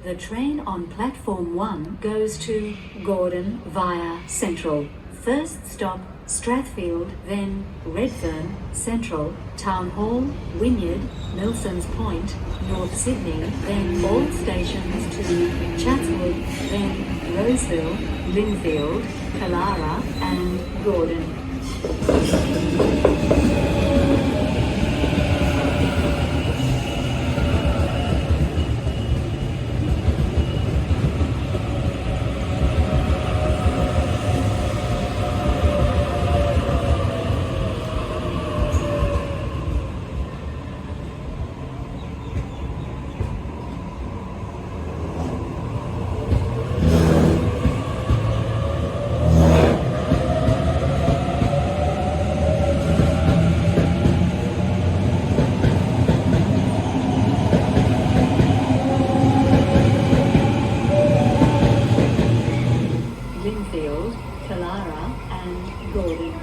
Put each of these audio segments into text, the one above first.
The train on platform 1 goes to Gordon via Central. First stop, Strathfield, then Redfern, Central, Town Hall, Wynyard, Milsons Point, North Sydney, then all stations to Chatswood, then Roseville, Linfield, Killara and Gordon. Linfield, Killara and Gordon.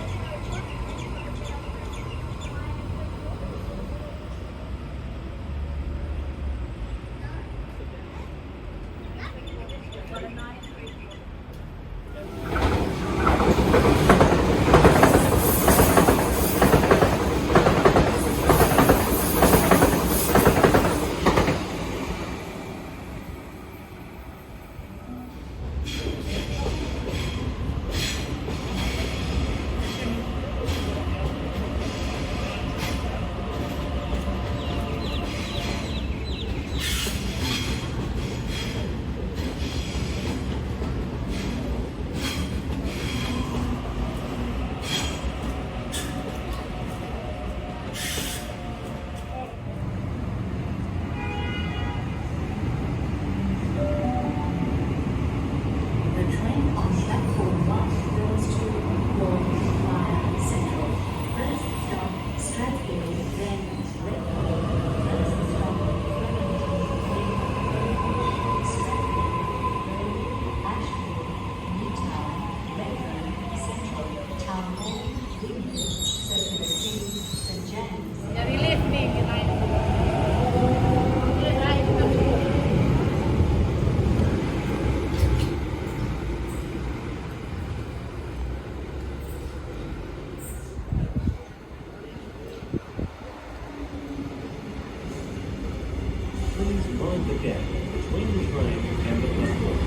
Please mind the gap between the train and the platform.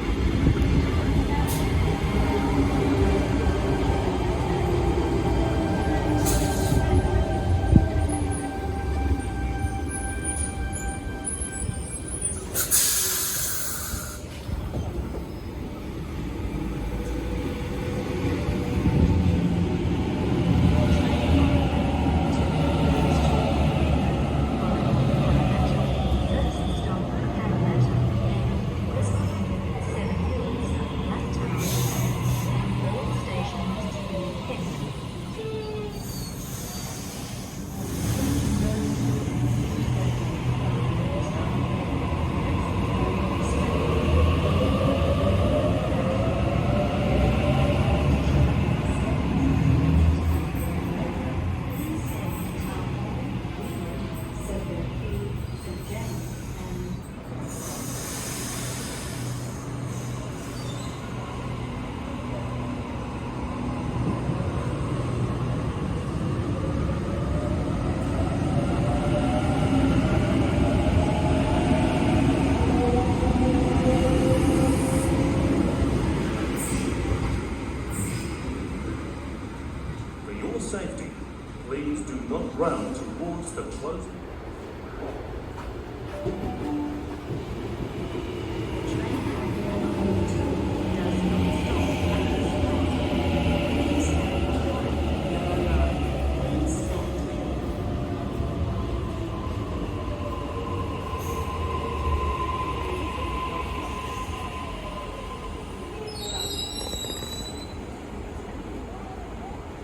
For your safety, please do not run towards the closing.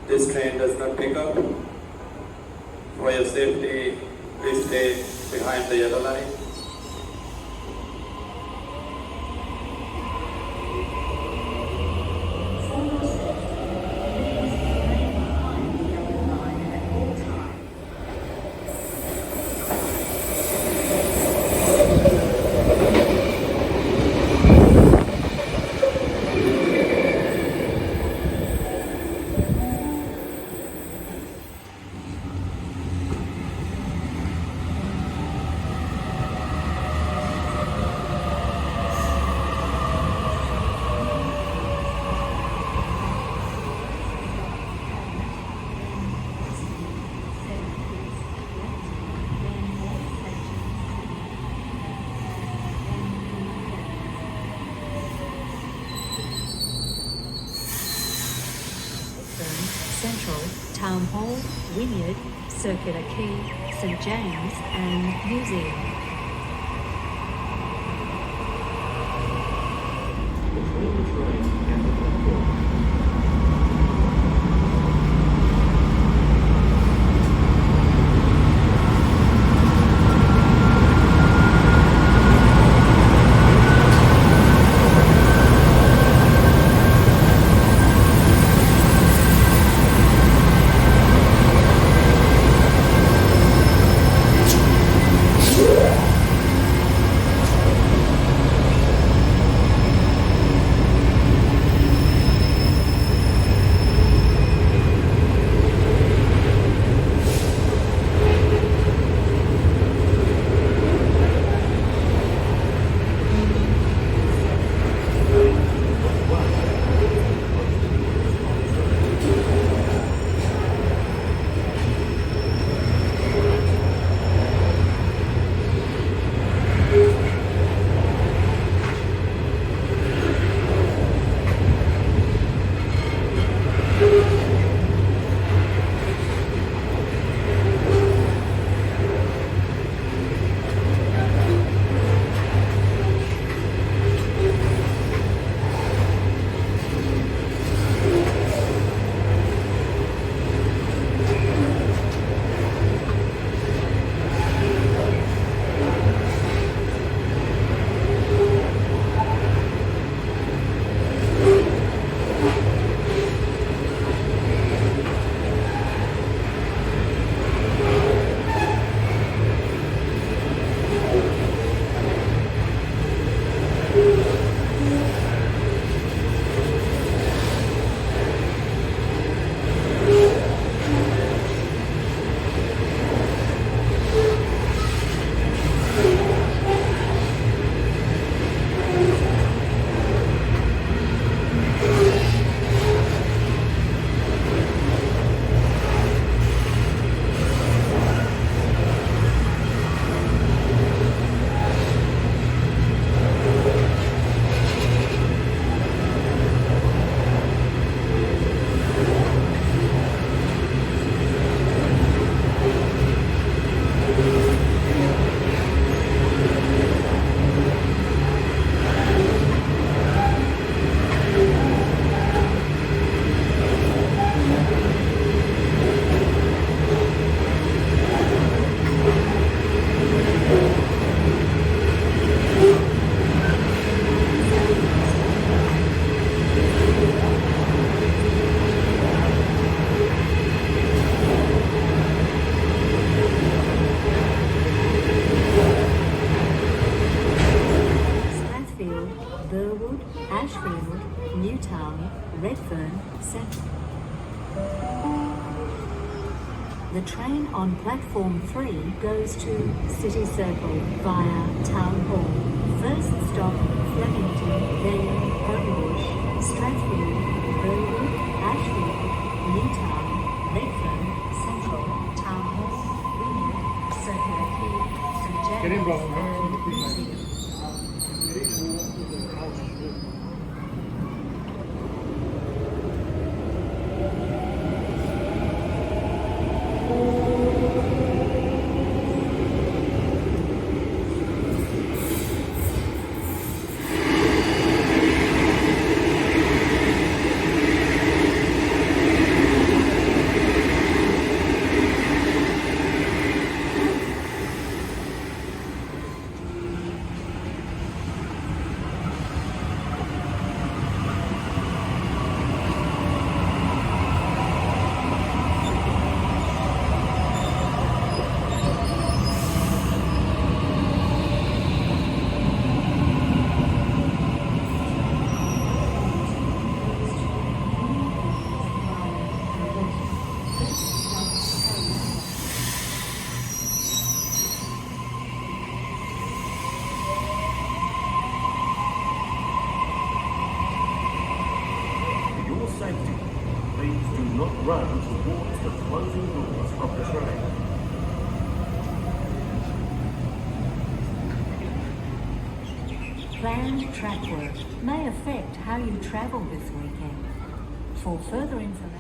This train does not pick up. For your safety, please stay behind the yellow line. Town Hall, Wynyard, Circular Quay, St James and Museum. Burwood, Ashfield, Newtown, Redfern, Central. The train on platform 3 goes to City Circle via Town Hall. First stop Flemington, then Homebush, Strathfield, Burwood, Ashfield, Newtown, Redfern, Central, Town Hall, Wynyard, Circular Quay, St James. Get in, brother. Museum. Safety. Please do not run towards the closing doors of the train. Planned track work may affect how you travel this weekend. For further information,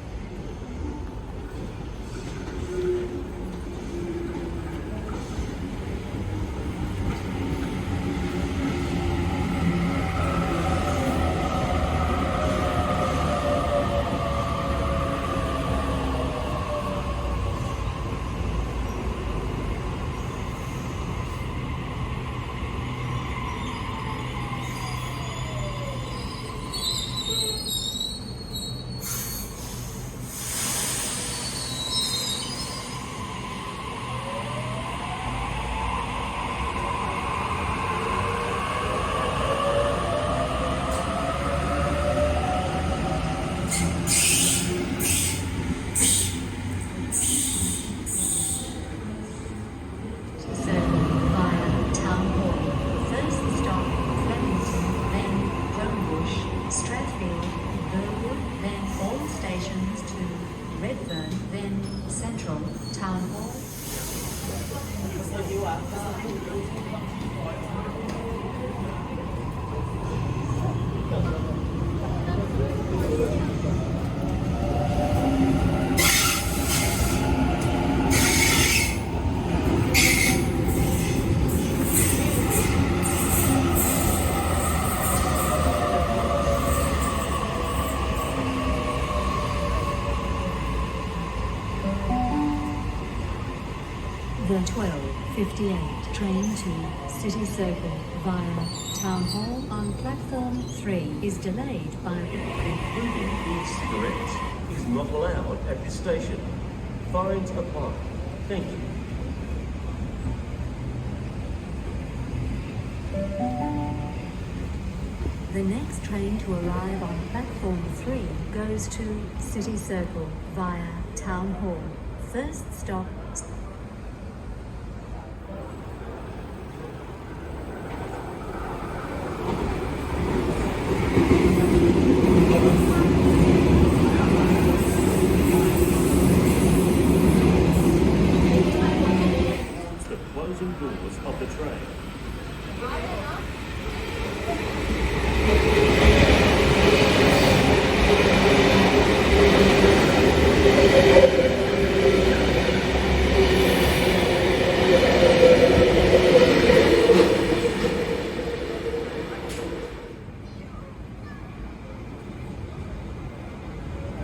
The 12:58 train to City Circle via Town Hall on platform 3 is delayed by Including e-cigarettes is not allowed at this station. Fines apply. Thank you. The next train to arrive on platform 3 goes to City Circle via Town Hall. First stop. The closing doors of the train.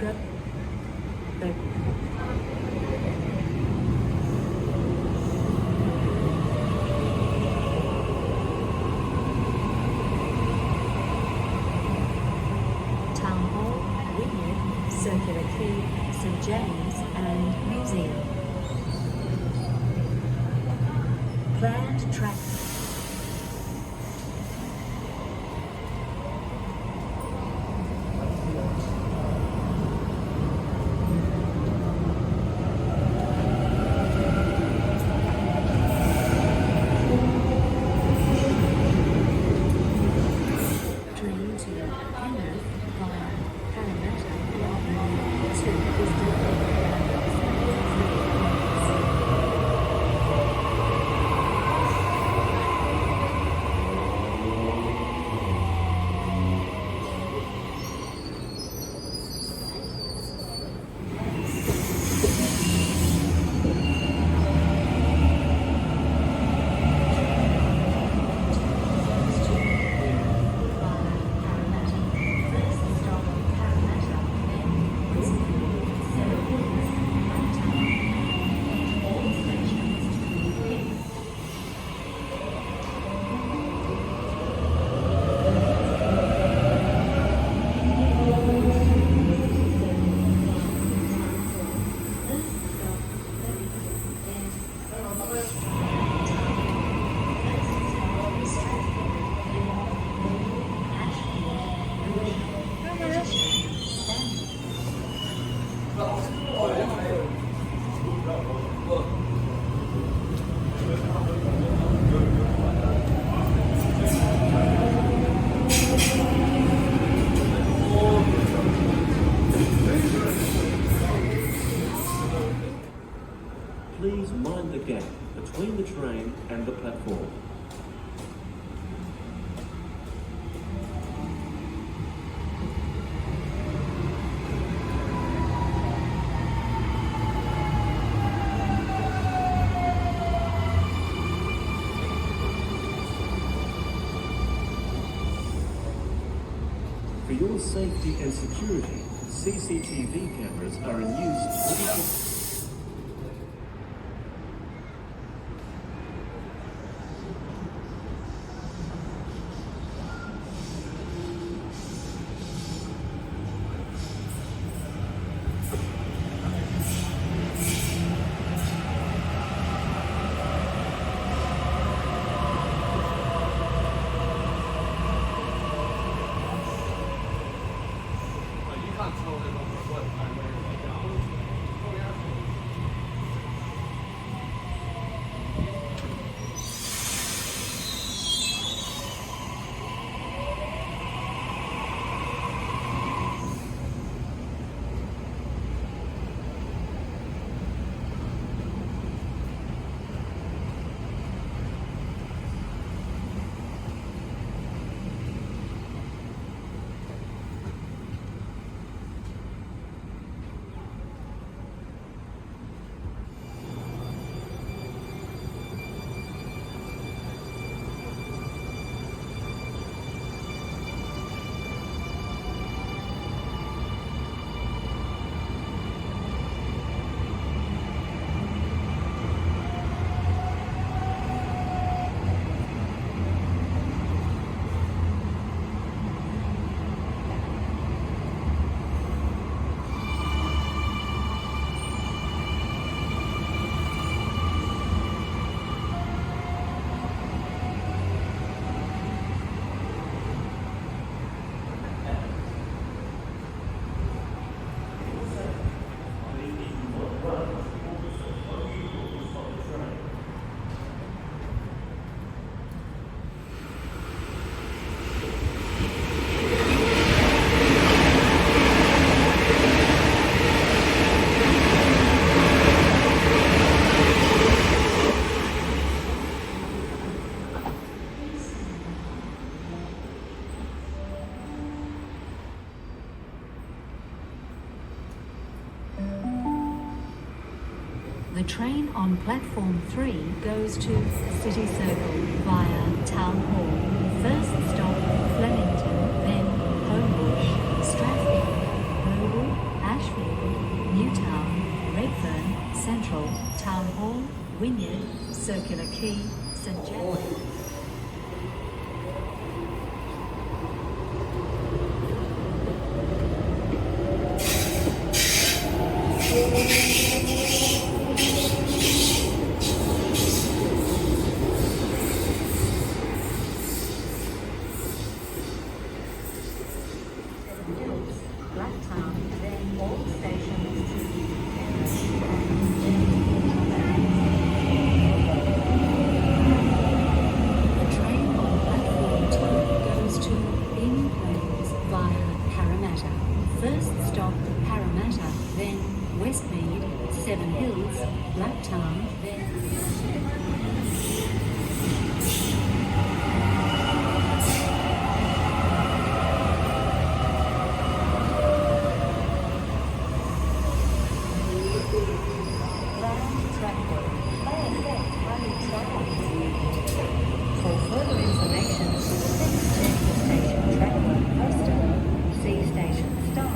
Go. Back. Town Hall, Wynyard, Circular Quay, St James and Museum. Planned track. Train to Penrith via Parramatta Line 2 is delayed. Please mind the gap between the train and the platform. For your safety and security, CCTV cameras are in use 24/7. You can't tell them what time they're The train on platform 3 goes to City Circle via Town Hall. First stop Flemington, then Homebush, Strathfield, Burwood, Ashfield, Newtown, Redfern, Central, Town Hall, Wynyard, Circular Quay, St James. Blacktown, then all stations to the train on platform 2 goes to Inn Plains via Parramatta. First stop Parramatta, then Westmead, Seven Hills, Blacktown, then For further information, please check the station trackwork poster, see station staff.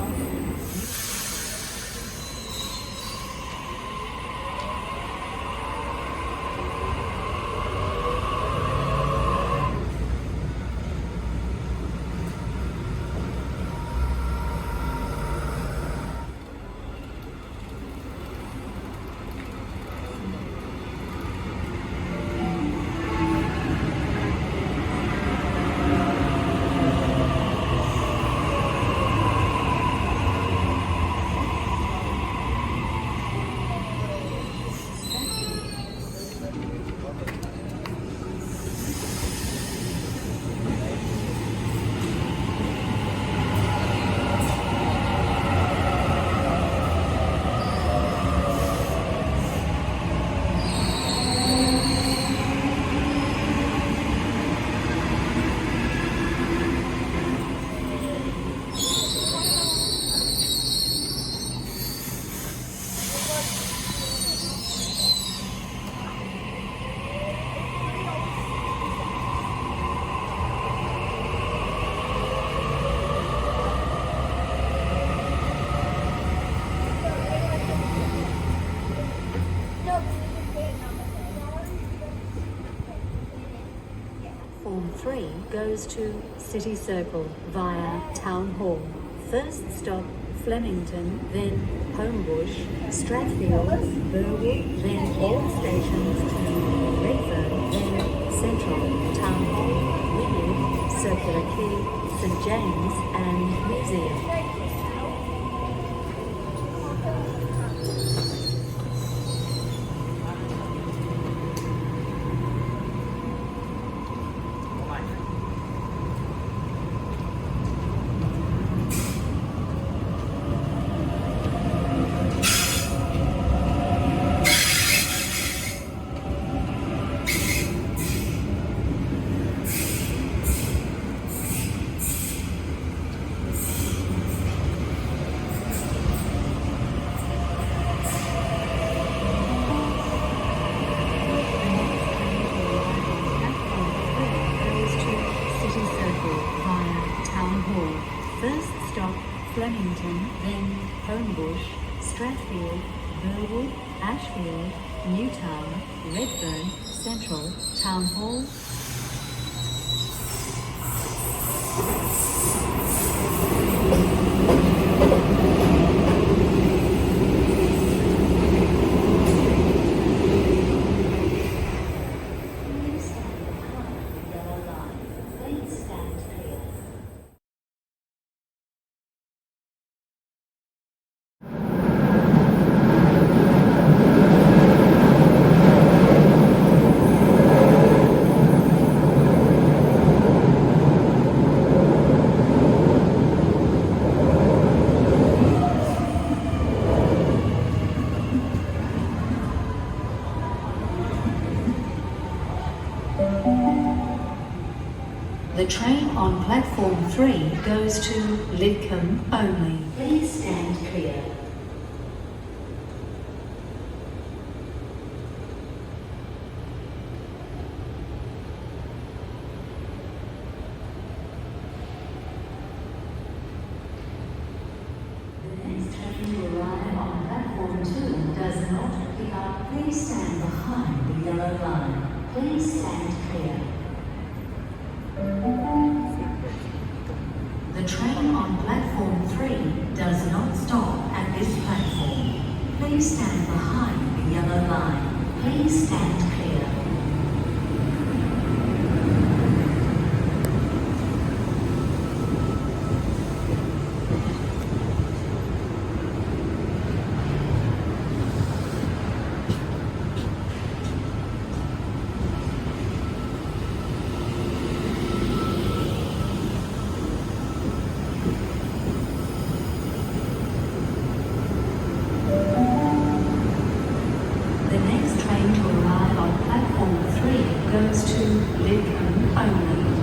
Platform 3 goes to City Circle via Town Hall. First stop Flemington, then Homebush, Strathfield, Burwood, then all stations to Redfern, then Central, Town Hall, Wynyard, Circular Quay, St James and Museum. First stop Flemington, then Homebush, Strathfield, Burwood, Ashfield, Newtown, Redfern, Central, Town Hall. The train on platform 3 goes to Lidcombe only. Please stand clear. Please stand behind the yellow line. Please stand clear. The next train to arrive on platform 3 goes to Lidcombe only.